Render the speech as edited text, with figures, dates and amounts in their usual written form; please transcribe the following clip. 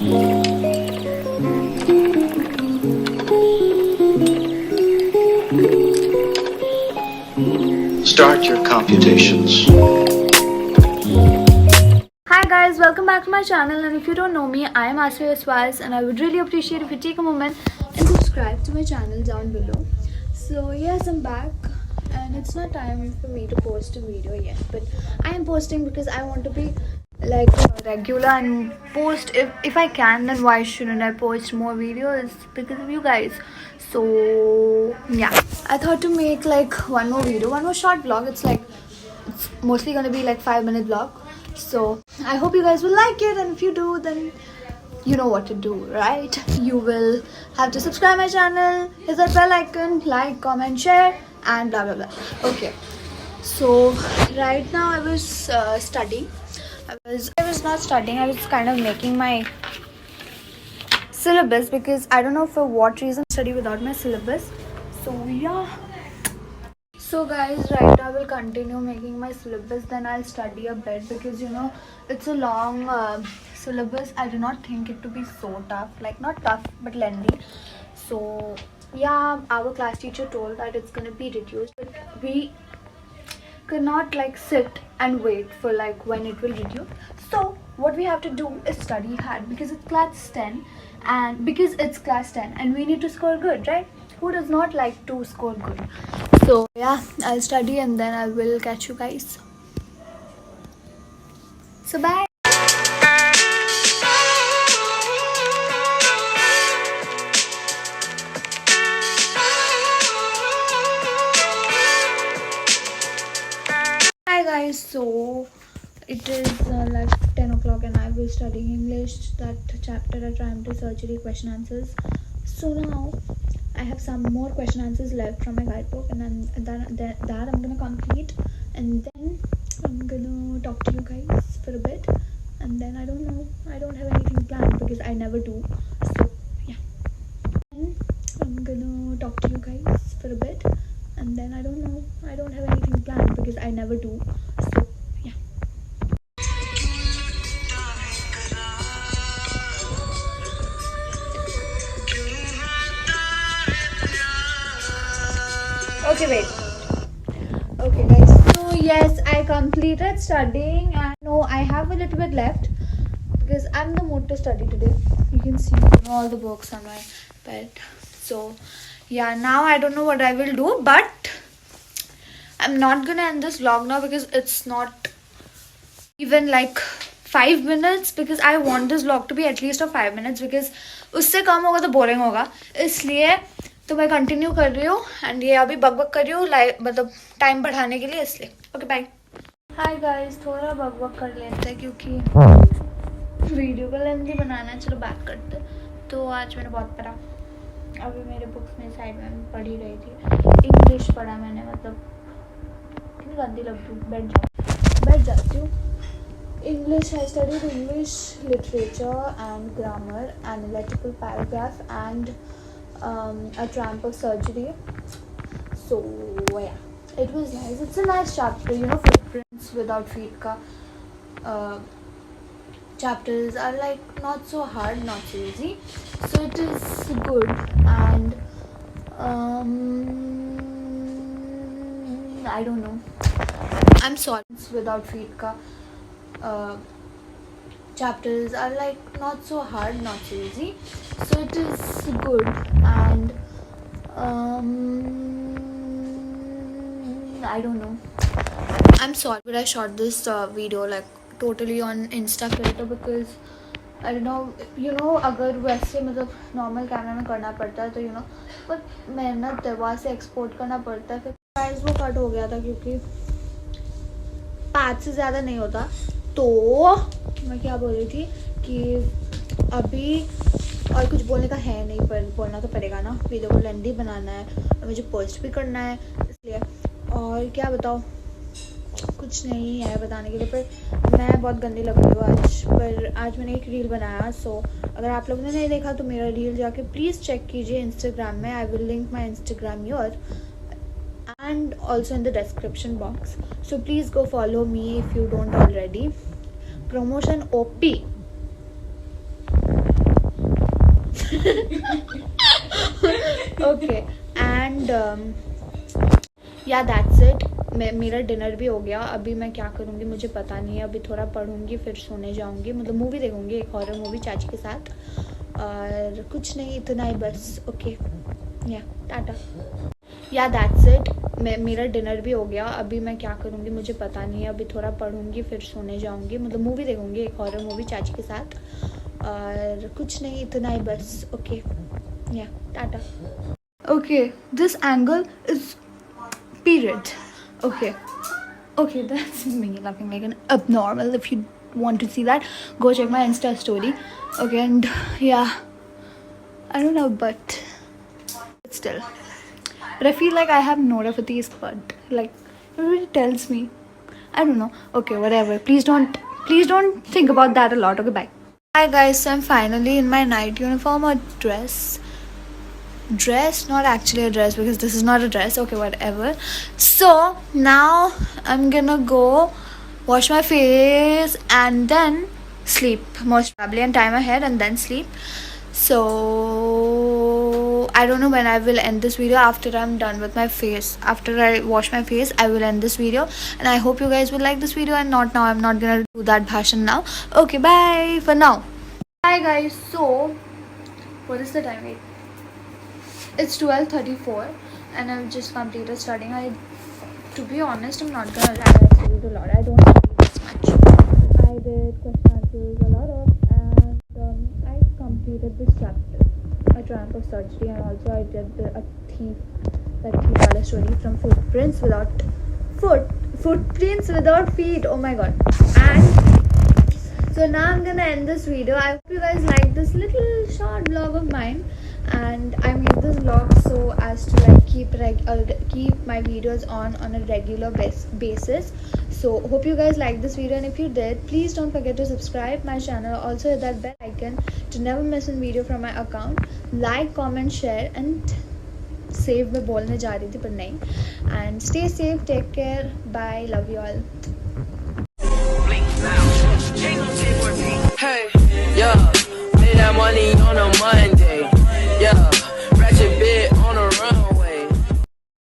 Start your computations. Hi guys, welcome back to my channel, and if you don't know me, I am Asya Swaz, and I would really appreciate if you take a moment and subscribe to my channel down below. So yes, I'm back, and it's not time for me to post a video yet, but I am posting because I want to be like regular and post if I can. Then why shouldn't I post more videos? Because of you guys. So yeah, I thought to make like one more video, one more short vlog. It's mostly gonna be like 5-minute vlog. So I hope you guys will like it, and if you do, then you know what to do, right? You will have to subscribe my channel, hit that bell icon, like, comment, share, and blah blah blah. Okay, so right now I was studying. I was not studying, I was kind of making my syllabus, because I don't know for what reason I study without my syllabus. So yeah, so guys, right now I will continue making my syllabus, then I'll study a bit, because it's a long syllabus. I do not think it to be so tough, like not tough but lengthy. So yeah, our class teacher told that it's gonna be reduced, but we could not like sit and wait for like when it will reduce. So what we have to do is study hard, because it's class 10, and we need to score good, right? Who does not like to score good? So yeah, I'll study and then I will catch you guys. So bye. Hi guys, so it is like 10 o'clock and I will study English, that chapter at Triumphal Surgery question answers. So now I have some more question answers left from my guidebook, and then that I'm gonna complete, and then I'm gonna talk to you guys for a bit, and then I don't know, I don't have anything planned because I never do. So yeah, then I'm gonna talk to you guys for a bit, and then I don't know, I don't have anything planned because I never do. So yeah. Okay, wait. Okay guys, so yes, I completed studying, and no, I have a little bit left because I'm in the mood to study today. You can see all the books on my bed. So yeah, now I don't know what I will do, but I'm not gonna end this vlog now because it's not even like 5 minutes, because I want this vlog to be at least of 5 minutes, because उससे कम होगा तो boring होगा, इसलिए तो मैं continue कर रही हूँ, एंड ये अभी बकबक कर रही हूँ मतलब टाइम बढ़ाने के लिए, इसलिए. Okay bye. हाय गाइस, थोड़ा बकबक कर लेते हैं क्योंकि वीडियो को लेंथी बनाना है. चलो बात करते हैं. तो आज मैंने बहुत पढ़ा. अभी मेरे बुक्स में साइड में पढ़ ही रही थी. इंग्लिश पढ़ा मैंने, मतलब कितनी गंदी लग रही हूँ. बैठ जाती हूँ. English, I studied English literature and grammar, analytical paragraph, and a tramp of surgery. So yeah, it was nice. It's a nice chapter, footprints without feet ka chapters are like not so hard, not so easy. So it is good, and I don't know. I'm sorry. Without feet ka chapters are like not so hard, not so easy. So it is good, and I don't know. I'm sorry, but I shot this video like totally on Insta filter, because I don't know, अगर वैसे मतलब normal camera में करना पड़ता है तो पर मेहनत है, वहाँ से एक्सपोर्ट करना पड़ता है. फिर प्राइस वो कट हो गया था क्योंकि 5 से ज़्यादा नहीं होता. तो मैं क्या बोल रही थी कि अभी और कुछ बोलने का है नहीं, पर बोलना तो पड़ेगा ना. वीडियो को लेंथी बनाना है और मुझे पोस्ट भी करना है, इसलिए. और क्या बताओ, कुछ नहीं है बताने के लिए, पर मैं बहुत गंदी लग रही हूँ आज. पर आज मैंने एक रील बनाया. सो अगर आप लोगों ने नहीं देखा तो मेरा रील जाके प्लीज़ चेक कीजिए इंस्टाग्राम में. I will link my Instagram your and also in the description box, so please go follow me if you don't already. Promotion OP. Okay and या दैट्स इट. मेरा dinner भी हो गया. अभी मैं क्या करूँगी मुझे पता नहीं है. अभी थोड़ा पढ़ूंगी फिर सोने जाऊँगी. मतलब मूवी देखूँगी, एक हॉरर मूवी चाची के साथ. और कुछ नहीं, इतना ही बस. ओके या टाटा. या दैट्स इट. मेरा डिनर भी हो गया. अभी मैं क्या करूँगी मुझे पता नहीं है. अभी थोड़ा पढ़ूंगी फिर सोने जाऊँगी. मतलब मूवी देखूँगी, एक हॉरर मूवी चाची के साथ. और कुछ नहीं, इतना ही बस. ओके या Tata. Okay this angle is period. Okay, that's me laughing like an abnormal. If you want to see that, go check my Insta story. Okay, and yeah, I don't know, but still, but I feel like I have neuropathies, but like it really tells me, I don't know. Okay, whatever. Please don't think about that a lot. Okay, bye. Hi guys, so I'm finally in my night uniform or dress, not actually a dress because this is not a dress. Okay, whatever. So now I'm gonna go wash my face and then sleep, most probably, and tie my hair and then sleep. So I don't know when I will end this video. After I'm done with my face, after I wash my face, I will end this video, and I hope you guys will like this video. And not now, I'm not gonna do that bhashan now. Okay, bye for now. Hi guys, so what is the time? Wait. It's 12:34 and I've just completed studying. To be honest, I'm not gonna lie, I studied a lot. I don't study this much. I did question answers a lot of, and I completed this chapter, A Triumph of Surgery, and also I did a thief wala story, from footprints without feet. Oh my god. And so now I'm gonna end this video. I hope you guys like this little short vlog of mine, and I made this vlog so as to like keep my videos on a regular basis. So hope you guys like this video, and if you did, please don't forget to subscribe my channel. Also hit that bell icon to never miss a video from my account. Like, comment, share, and save. मैं बोलने जा रही थी पर नहीं. And stay safe, take care, bye, love you all.